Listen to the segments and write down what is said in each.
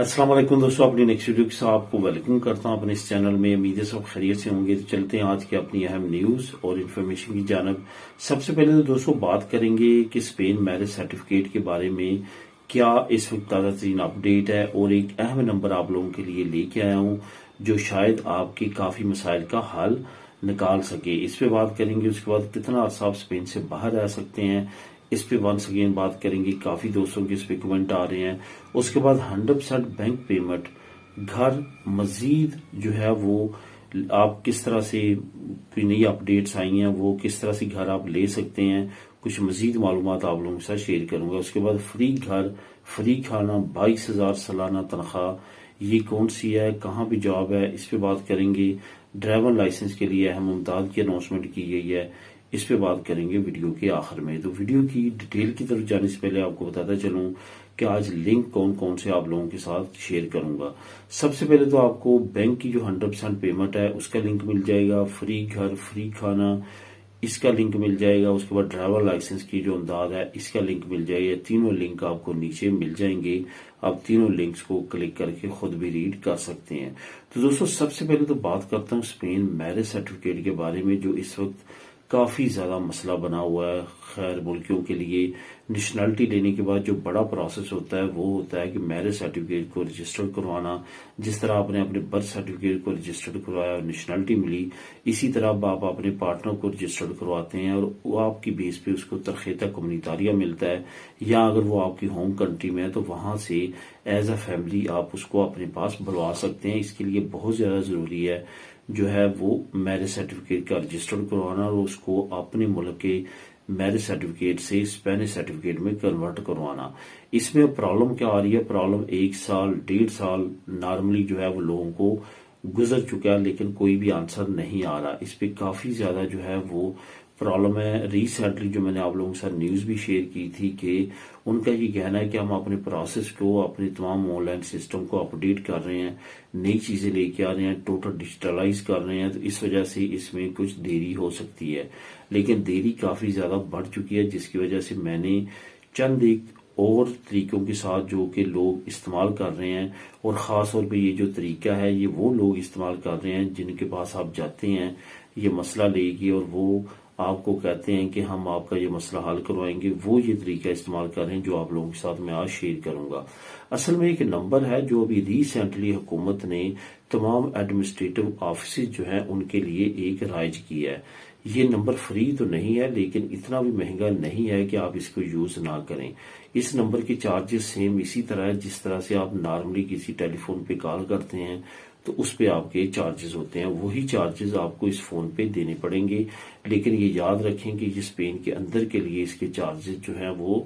अस्सलाम वालेकुम दोस्तों, अपनी नेक्स्ट वीडियो के साथ आपको वेलकम करता हूं अपने इस चैनल में। उम्मीद है सब खैरियत से होंगे। तो चलते हैं आज की अपनी अहम न्यूज और इन्फॉर्मेशन की जानब। सबसे पहले तो दोस्तों बात करेंगे कि स्पेन मैरिज सर्टिफिकेट के बारे में क्या इस वक्त ताज़ा तरीन अपडेट है, और एक अहम नंबर आप लोगों के लिए लेके आया हूं जो शायद आपके काफ़ी मसाइल का हल निकाल सके। इस पे बात करेंगे। उसके बाद कितना अर्सा आप स्पेन से बाहर रह सकते हैं, इस पे वंस अगेन बात करेंगे। काफी दोस्तों के इस पे कमेंट आ रहे हैं। उसके बाद 100% बैंक पेमेंट, घर मजीद जो है वो आप किस तरह से, कोई नई अपडेट्स आई हैं वो किस तरह से घर आप ले सकते हैं, कुछ मजीद मालूमात आप लोगों के साथ शेयर करूंगा। उसके बाद फ्री घर, फ्री खाना, 22,000 सालाना तनख्वाह, ये कौन सी है, कहाँ पे जॉब है, इस पे बात करेंगे। ड्राइवर लाइसेंस के लिए अहम इमदाद की अनाउंसमेंट की गई है, इस पे बात करेंगे वीडियो के आखिर में। तो वीडियो की डिटेल की तरफ जाने से पहले आपको बताता चलूं कि आज लिंक कौन कौन से आप लोगों के साथ शेयर करूंगा। सबसे पहले तो आपको बैंक की जो 100% पेमेंट है उसका लिंक मिल जाएगा, फ्री घर, फ्री खाना, इसका लिंक मिल जाएगा। उसके बाद ड्राइवर लाइसेंस की जो अंदाज है इसका लिंक मिल जाएगा। तीनों लिंक आपको नीचे मिल जाएंगे। आप तीनों लिंक्स को क्लिक करके खुद भी रीड कर सकते हैं। तो दोस्तों सबसे पहले तो बात करता हूँ स्पेन मैरिज सर्टिफिकेट के बारे में, जो इस वक्त काफी ज्यादा मसला बना हुआ है। खैर, मुल्कियों के लिए नेशनलिटी लेने के बाद जो बड़ा प्रोसेस होता है वो होता है कि मैरिज सर्टिफिकेट को रजिस्टर्ड करवाना। जिस तरह आपने अपने बर्थ सर्टिफिकेट को रजिस्टर्ड करवाया और नेशनलिटी मिली, इसी तरह आप अपने पार्टनर को रजिस्टर्ड करवाते हैं और वो आपकी बेस पे उसको तरखेता कम्युनितारिया मिलता है, या अगर वो आपकी होम कंट्री में है तो वहां से एज अ फैमिली आप उसको अपने पास बुलवा सकते हैं। इसके लिए बहुत ज्यादा जरूरी है जो है वो मैरिज सर्टिफिकेट का रजिस्टर्ड करवाना और उसको अपने मुल्क के मैरिज सर्टिफिकेट से स्पेनिश सर्टिफिकेट में कन्वर्ट करवाना। इसमें प्रॉब्लम क्या आ रही है? प्रॉब्लम 1 साल 1.5 साल नॉर्मली जो है वो लोगों को गुजर चुका है, लेकिन कोई भी आंसर नहीं आ रहा। इस पे काफी ज्यादा जो है वो प्रॉब्लम है। रिसेंटली जो मैंने आप लोगों के साथ न्यूज भी शेयर की थी कि उनका ये कहना है कि हम अपने प्रोसेस को, अपने तमाम ऑनलाइन सिस्टम को अपडेट कर रहे हैं, नई चीजें लेके आ रहे हैं, टोटल डिजिटलाइज कर रहे हैं, तो इस वजह से इसमें कुछ देरी हो सकती है। लेकिन देरी काफी ज्यादा बढ़ चुकी है, जिसकी वजह से मैंने चंद एक और तरीकों के साथ जो कि लोग इस्तेमाल कर रहे हैं, और खास तौर पे ये जो तरीका है ये वो लोग इस्तेमाल कर रहे हैं जिनके पास आप जाते हैं ये मसला लेगी और वो आपको कहते हैं कि हम आपका ये मसला हल करवाएंगे, वो ये तरीका इस्तेमाल कर रहे हैं जो आप लोगों के साथ मैं आज शेयर करूंगा। असल में एक नंबर है जो अभी रिसेंटली हुकूमत ने तमाम एडमिनिस्ट्रेटिव ऑफिस जो हैं उनके लिए एक राइज किया है। ये नंबर फ्री तो नहीं है, लेकिन इतना भी महंगा नहीं है कि आप इसको यूज ना करें। इस नंबर के चार्जेस सेम इसी तरह है जिस तरह से आप नॉर्मली किसी टेलीफोन पे कॉल करते हैं तो उस पे आपके चार्जेस होते हैं, वही चार्जेस आपको इस फोन पे देने पड़ेंगे। लेकिन ये याद रखें कि ये स्पेन के अंदर के लिए इसके चार्जेस जो हैं वो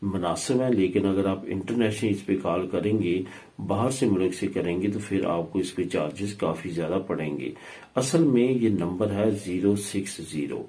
मुनासिब है, लेकिन अगर आप इंटरनेशनल इस पे कॉल करेंगे, बाहर से मुल्क से करेंगे, तो फिर आपको इस पे चार्जेस काफी ज्यादा पड़ेंगे। असल में ये नंबर है 060।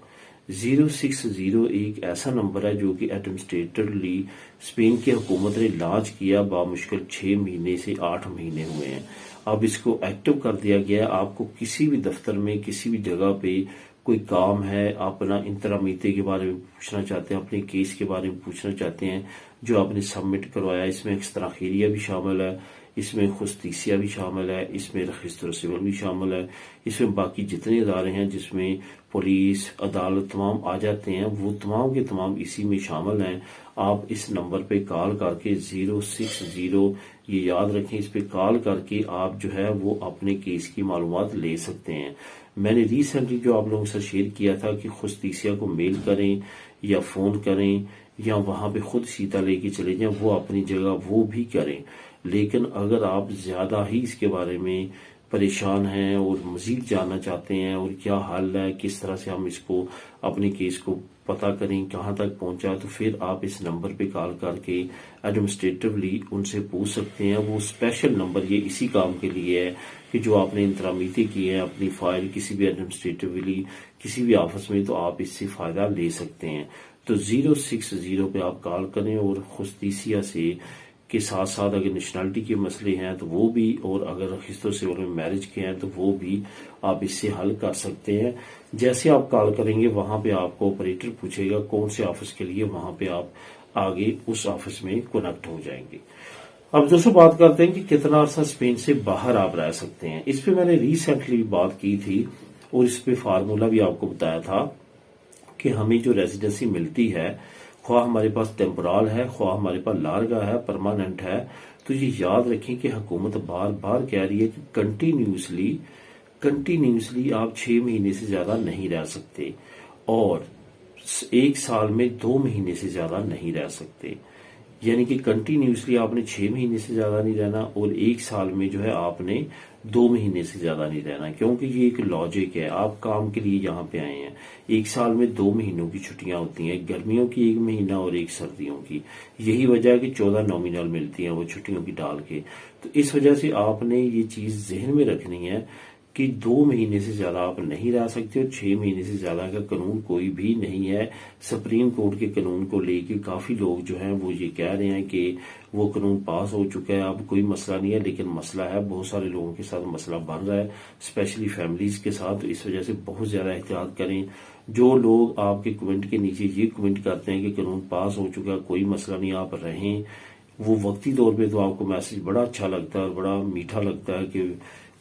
060 एक ऐसा नंबर है जो कि एडमिनिस्ट्रेटिवली स्पेन की हुकूमत ने लॉन्च किया। बामुश्किल 6 महीने से 8 महीने हुए हैं। अब इसको एक्टिव कर दिया गया है। आपको किसी भी दफ्तर में, किसी भी जगह पे कोई काम है, आप अपना इंतरामीते के बारे में पूछना चाहते हैं, अपने केस के बारे में पूछना चाहते हैं जो आपने सबमिट करवाया, इसमें इख्तराखिरिया भी शामिल है, इसमें खुस्तसिया भी शामिल है, इसमें रजिस्टर सिविल भी शामिल है, इसमें बाकी जितने इदारे हैं जिसमें पुलिस, अदालत तमाम आ जाते हैं, वो तमाम के तमाम इसी में शामिल हैं। आप इस नंबर पे कॉल करके 060, ये याद रखें, इस पे कॉल करके आप जो है वो अपने केस की मालूमात ले सकते हैं। मैंने रिसेंटली जो आप लोगों से शेयर किया था कि खुस्तसिया को मेल करें या फोन करें या वहां पे खुद सीधा लेके चले जाएं, वो अपनी जगह वो भी करें। लेकिन अगर आप ज्यादा ही इसके बारे में परेशान हैं और मजीद जानना चाहते हैं और क्या हल है, किस तरह से हम इसको अपने केस को पता करें कहां तक पहुंचा, तो फिर आप इस नंबर पे कॉल करके एडमिनिस्ट्रेटिवली उनसे पूछ सकते हैं। वो स्पेशल नंबर ये इसी काम के लिए है कि जो आपने इंतरामीती की है अपनी फाइल किसी भी एडमिनिस्ट्रेटिवली किसी भी ऑफिस में, तो आप इससे फायदा ले सकते हैं। तो 060 पे आप कॉल करें और खुस्तसिया से के साथ साथ अगर नेशनलिटी के मसले हैं तो वो भी, और अगर रजिस्टर सिविल में मैरिज के हैं तो वो भी आप इससे हल कर सकते हैं। जैसे आप कॉल करेंगे वहां पे आपको ऑपरेटर पूछेगा कौन से ऑफिस के लिए, वहां पे आप आगे उस ऑफिस में कनेक्ट हो जाएंगे। اب دوستوں بات کرتے ہیں کہ کتنا عرصہ اسپین سے باہر آپ رہ سکتے ہیں. اس پہ میں نے ریسنٹلی بات کی تھی اور اس پہ فارمولا بھی آپ کو بتایا تھا کہ ہمیں جو ریزیڈنسی ملتی ہے، خواہ ہمارے پاس ٹیمپورال ہے، خواہ ہمارے پاس لارگا ہے، پرماننٹ ہے، تو یہ یاد رکھیں کہ حکومت بار بار کہہ رہی ہے کہ کنٹینیوسلی آپ 6 مہینے سے زیادہ نہیں رہ سکتے اور 1 سال میں 2 مہینے سے زیادہ نہیں رہ سکتے. یعنی کہ کنٹینیوسلی آپ نے 6 مہینے سے زیادہ نہیں رہنا اور 1 سال میں جو ہے آپ نے 2 مہینے سے زیادہ نہیں رہنا، کیونکہ یہ ایک لاجک ہے. آپ کام کے لیے یہاں پہ آئے ہیں، 1 سال میں 2 مہینوں کی چھٹیاں ہوتی ہیں، گرمیوں کی 1 مہینہ اور 1 سردیوں کی. یہی وجہ ہے کہ 14 نومینل ملتی ہیں وہ چھٹیوں کی ڈال کے. تو اس وجہ سے آپ نے یہ چیز ذہن میں رکھنی ہے کہ 2 مہینے سے زیادہ آپ نہیں رہ سکتے اور 6 مہینے سے زیادہ کا قانون کوئی بھی نہیں ہے. سپریم کورٹ کے قانون کو لے کے کافی لوگ جو ہیں وہ یہ کہہ رہے ہیں کہ وہ قانون پاس ہو چکا ہے، اب کوئی مسئلہ نہیں ہے، لیکن مسئلہ ہے. بہت سارے لوگوں کے ساتھ مسئلہ بن رہا ہے، اسپیشلی فیملیز کے ساتھ. تو اس وجہ سے بہت زیادہ احتیاط کریں. جو لوگ آپ کے کمنٹ کے نیچے یہ کمنٹ کرتے ہیں کہ قانون پاس ہو چکا ہے، کوئی مسئلہ نہیں، آپ رہیں، وہ وقتی طور پہ تو آپ کو میسج بڑا اچھا لگتا ہے اور بڑا میٹھا لگتا ہے کہ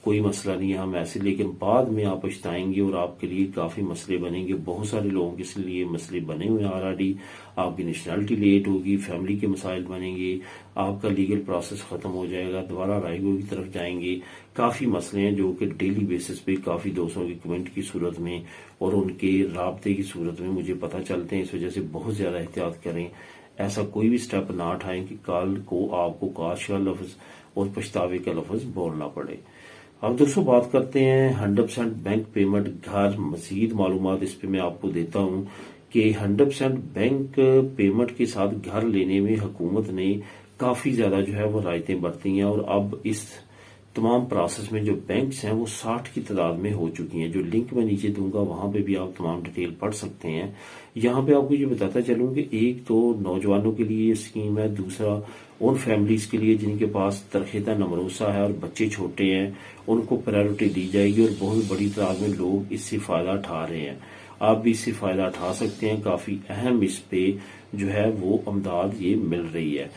کوئی مسئلہ نہیں ہے ہم ایسے، لیکن بعد میں آپ پچھتائیں گے اور آپ کے لیے کافی مسئلے بنیں گے. بہت سارے لوگوں کے لیے مسئلے بنے ہوئے ہیں آلریڈی. آپ کی نیشنلٹی لیٹ ہوگی، فیملی کے مسائل بنیں گے، آپ کا لیگل پروسیس ختم ہو جائے گا، دوبارہ رائگو کی طرف جائیں گے. کافی مسئلے ہیں جو کہ ڈیلی بیسس پہ کافی دوستوں کے کمنٹ کی صورت میں اور ان کے رابطے کی صورت میں مجھے پتہ چلتے ہیں. اس وجہ سے بہت زیادہ احتیاط کریں، ایسا کوئی بھی سٹیپ نہ اٹھائیں کہ کل کو آپ کو کاش کا لفظ اور پچھتاوے کا لفظ بولنا پڑے. اب دوستوں بات کرتے ہیں 100% بینک پیمنٹ گھر. مزید معلومات اس پہ میں آپ کو دیتا ہوں کہ 100% بینک پیمنٹ کے ساتھ گھر لینے میں حکومت نے کافی زیادہ جو ہے وہ رعایتیں برتی ہیں اور اب اس تمام پروسیس میں جو بینکس ہیں وہ 60 کی تعداد میں ہو چکی ہیں. جو لنک میں نیچے دوں گا وہاں پہ بھی آپ تمام ڈیٹیل پڑھ سکتے ہیں. یہاں پہ آپ کو یہ بتاتا چلوں کہ ایک تو نوجوانوں کے لیے یہ اسکیم ہے، دوسرا ان فیملیز کے لیے جن کے پاس ترخیتہ نمروسہ ہے اور بچے چھوٹے ہیں ان کو پرائیورٹی دی جائے گی اور بہت بڑی تعداد میں لوگ اس سے فائدہ اٹھا رہے ہیں. آپ بھی اس سے فائدہ اٹھا سکتے ہیں. کافی اہم اس پہ جو ہے وہ امداد یہ مل رہی ہے.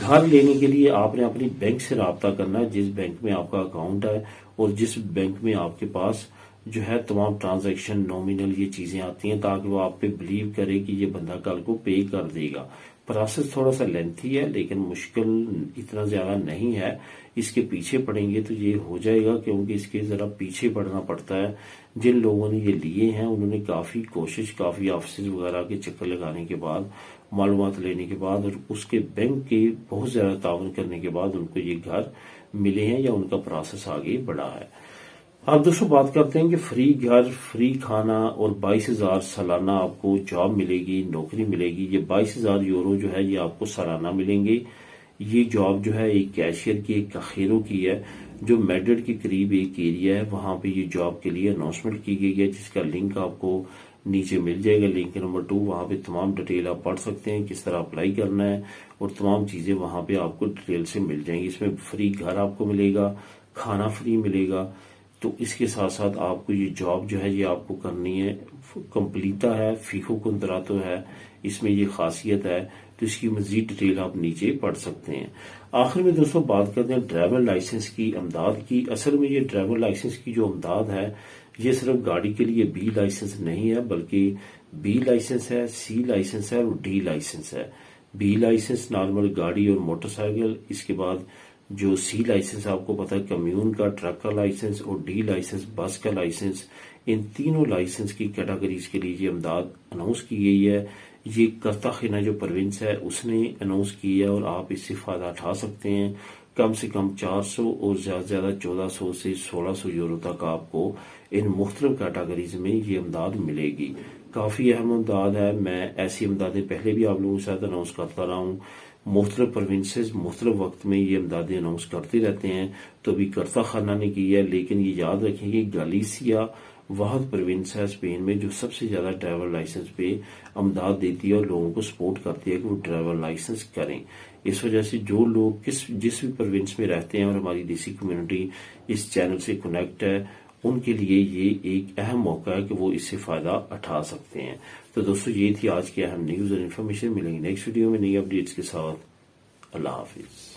گھر لینے کے لیے آپ نے اپنی بینک سے رابطہ کرنا ہے، جس بینک میں آپ کا اکاؤنٹ ہے اور جس بینک میں آپ کے پاس جو ہے تمام ٹرانزیکشن نومینل یہ چیزیں آتی ہیں، تاکہ وہ آپ پہ بلیو کرے کہ یہ بندہ کل کو پے کر دے گا. پروسیس تھوڑا سا لینتھی ہے لیکن مشکل اتنا زیادہ نہیں ہے. اس کے پیچھے پڑیں گے تو یہ ہو جائے گا، کیونکہ اس کے ذرا پیچھے پڑنا پڑتا ہے. جن لوگوں نے یہ لیے ہیں انہوں نے کافی کوشش، کافی آفیسز وغیرہ کے چکر لگانے کے بعد، معلومات لینے کے بعد اور اس کے بینک کے بہت زیادہ تعاون کرنے کے بعد ان کو یہ گھر ملے ہیں یا ان کا پروسیس آگے بڑھا ہے. اب دوستوں بات کرتے ہیں کہ فری گھر، فری کھانا اور 22,000 سالانہ آپ کو جاب ملے گی، نوکری ملے گی. یہ 22,000 یورو جو ہے یہ آپ کو سالانہ ملیں گے. یہ جاب جو ہے ایک کیشیئر کی، ایک کاخیروں کی ہے جو میڈرڈ کے قریب ایک ایریا ہے، وہاں پہ یہ جاب کے لیے اناؤنسمنٹ کی گئی ہے، جس کا لنک آپ کو نیچے مل جائے گا. لنک نمبر 2، وہاں پہ تمام ڈیٹیل آپ پڑھ سکتے ہیں، کس طرح اپلائی کرنا ہے اور تمام چیزیں وہاں پہ آپ کو ڈیٹیل سے مل جائیں گی. اس میں فری گھر آپ کو ملے گا، کھانا فری ملے گا. تو اس کے ساتھ ساتھ آپ کو یہ جاب جو ہے یہ آپ کو کرنی ہے، کمپلیتا ہے، فیکو کنتراتو ہے، اس میں یہ خاصیت ہے. تو اس کی مزید ڈیٹیل آپ نیچے پڑھ سکتے ہیں. آخر میں دوستوں بات کرتے ہیں ڈرائیور لائسنس کی امداد کی. اصل میں یہ ڈرائیور لائسنس کی جو امداد ہے یہ صرف گاڑی کے لیے بی لائسنس نہیں ہے، بلکہ بی لائسنس ہے، سی لائسنس ہے اور ڈی لائسنس ہے. بی لائسنس نارمل گاڑی اور موٹر سائیکل، اس کے بعد جو سی لائسنس آپ کو پتا ہے کمیون کا، ٹرک کا لائسنس، اور ڈی لائسنس بس کا لائسنس. ان تینوں لائسنس کی کیٹیگریز کے لیے یہ امداد اناؤنس کی گئی ہے. یہ کرتاخینہ جو پروونس ہے اس نے اناؤنس کی ہے اور آپ اس سے فائدہ اٹھا سکتے ہیں. کم سے کم 400 اور زیادہ سے زیادہ 1400 سے 1600 یورو تک آپ کو ان مختلف کیٹیگریز میں یہ امداد ملے گی. کافی اہم امداد ہے. میں ایسی امدادیں پہلے بھی آپ لوگوں کے ساتھ اناؤنس کرتا رہا ہوں. مختلف پروونسز مختلف وقت میں یہ امدادیں اناؤنس کرتے رہتے ہیں. تو ابھی کرتاخانہ نے کی ہے، لیکن یہ یاد رکھیں کہ گالیسیا واحد پروونس ہے اسپین میں جو سب سے زیادہ ڈرائیور لائسنس پہ امداد دیتی ہے اور لوگوں کو سپورٹ کرتی ہے کہ وہ ڈرائیور لائسنس کریں. اس وجہ سے جو لوگ جس بھی پروونس میں رہتے ہیں اور ہماری دیسی کمیونٹی اس چینل سے کنیکٹ ہے، ان کے لیے یہ ایک اہم موقع ہے کہ وہ اس سے فائدہ اٹھا سکتے ہیں. تو دوستو یہ تھی آج کی اہم نیوز اور انفارمیشن. ملیں گے نیکسٹ ویڈیو میں نئی اپڈیٹس کے ساتھ. اللہ حافظ.